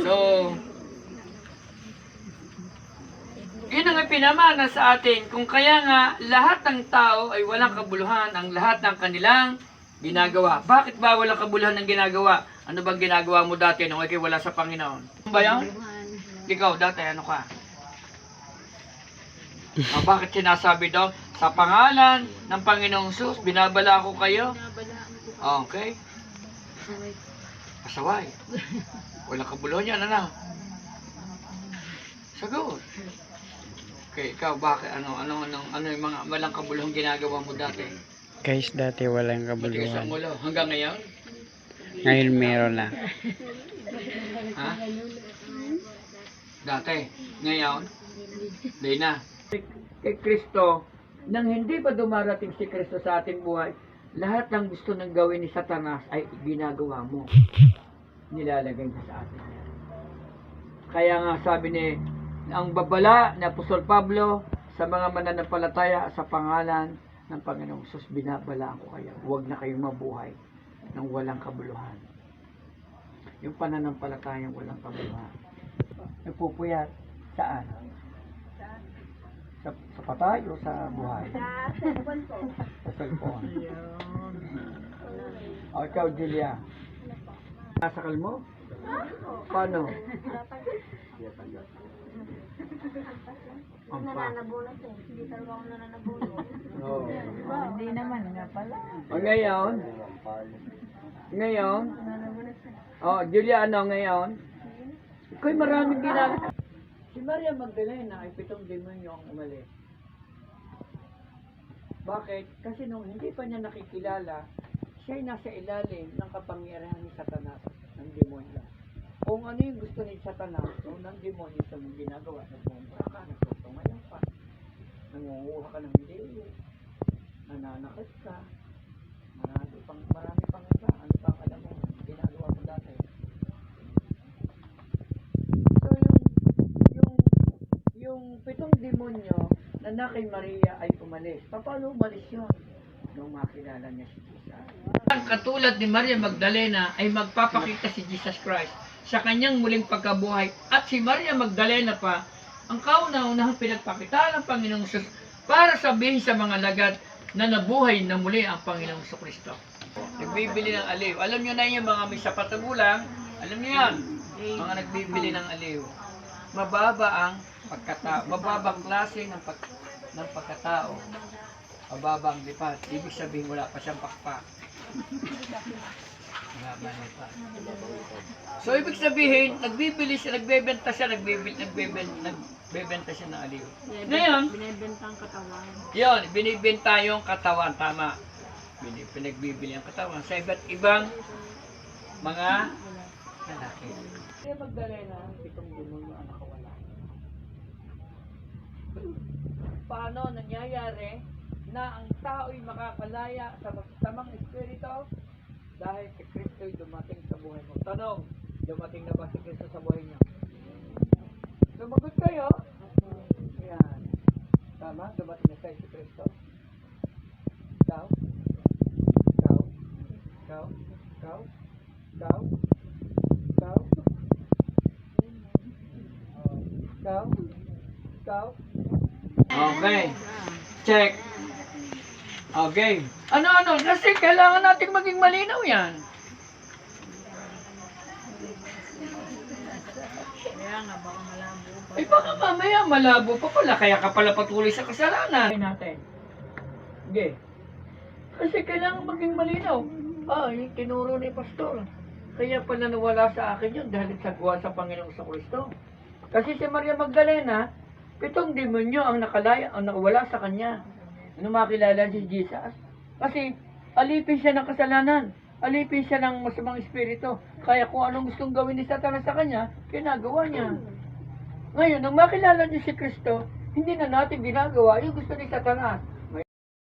So, yun ang ipinamana sa atin. Kung kaya nga, lahat ng tao ay walang kabuluhan ang lahat ng kanilang ginagawa. Bakit ba walang kabuluhan ng ginagawa? Ano bang ginagawa mo dati nung ikay wala sa Panginoon? Ano ba yan? Ikaw, dati ano ka? Bakit sinasabi daw? Sa pangalan ng Panginoong Sus, binabala ko kayo? Okay. Pasaway. Walang kabuluhan yan, ano? Sagot. Okay, ikaw, bakit? Ano yung mga walang kabuluhan ginagawa mo dati? Guys, dati walang Matigas ang kabuluhan. ulo. Hanggang ngayon? Ngayon meron na. Ha? Dati. Ngayon? Hindi na. Kay Kristo, nang hindi pa dumarating si Kristo sa ating buhay, lahat ng gusto ng gawin ni Satanas ay ginagawa mo. Nilalagay niya sa atin. Kaya nga sabi ni ang babala ni Apostol Pablo sa mga mananampalataya sa pangalan ng Panginoong Sus, binabalaan ko kayo. Huwag na kayong mabuhay ng walang kabuluhan. Yung pananampalatayang walang kabuluhan. Nagpupuyat saan? Sa patay o sa buhay? Sa cellphone. O ikaw, Julia. Nasakal mo? Paano? Nananabulat eh. Hindi talaga ako nananabulat. Oo. Hindi naman nga pala. O ngayon? Ngayon? Oh, Julia, ano ngayon? Ikaw'y maraming ginagawa. Si Maria Magdalena ay 7 demonyo ang umalis. Bakit? Kasi nung hindi pa niya nakikilala, siya ay nasa ilalim ng kapangyarihan ni Satanas, ng demonyo. Kung ano yung gusto ni Satanas, o ng demonyo sa mong ginagawa, nagmumura ka, nagtutungayan pa, nangunguha ka ng dili, nananakit ka, marami pang isa, ano pang alam mo, ginagawa mo dati. So yung 7 demonyo na kay Maria ay umalis. Paano umalis yun? Nung makilala niya si Jesus. Ang katulad ni Maria Magdalena ay magpapakita si Jesus Christ sa kanyang muling pagkabuhay. At si Maria Magdalena pa, ang kauna-unahang pinagpakita ng Panginoong Sus para sabihin sa mga lagad na nabuhay na muli ang Panginoong Kristo. Nagbibili ng aliw. Alam nyo na yung mga may sapat na gulang, alam nyo yan, mga nagbibili ng aliw. Mababa ang pagkatao, mababang klase ng pagkatao, mababang lipat. Ibig sabihin wala pa siyang pakpak. Mababang lipat. So ibig sabihin, nagbibenta siya ng aliw. Ngayon, Binibenta ang katawan. yun, binibenta yung katawan, tama. Pinagbibili ang katawan sa iba't ibang mga lalaki. Kaya Magdalena, 7 demonyo ang nakawala. Paano nangyayari na ang tao'y makakalaya sa masasamang espiritu dahil si Kristo'y dumating sa buhay mo? Tanong, dumating na ba si Kristo sa buhay niya? Sumagot kayo. Yan. Tama? Dumating na tayo si Kristo. Ikaw? Ikaw? Ikaw? Ikaw? Ikaw? Ikaw? Ikaw? Ikaw? Okay. Check. Okay. Ano? Kasi kailangan natin maging malinaw yan. Kaya nga, baka malabo pa. Eh baka mamaya malabo pa pala, kaya ka pala patuloy sa kasalanan. Natin. Okay. Kasi kailangan maging malinaw. Yung tinuro ni Pastor. Kaya pala nawala sa akin yun dahil sagwa sa Panginoong Kristo. Kasi si Maria Magdalena, 7 demonyo ang nakawala sa kanya. Nung makilala si Jesus. Kasi alipin siya ng kasalanan. Alipin siya ng masamang espiritu. Kaya kung anong gustong gawin ni Satanas sa kanya, ginagawa niya. Ngayon, nung makilala niya si Kristo, hindi na natin ginagawa yung gusto ni Satanas.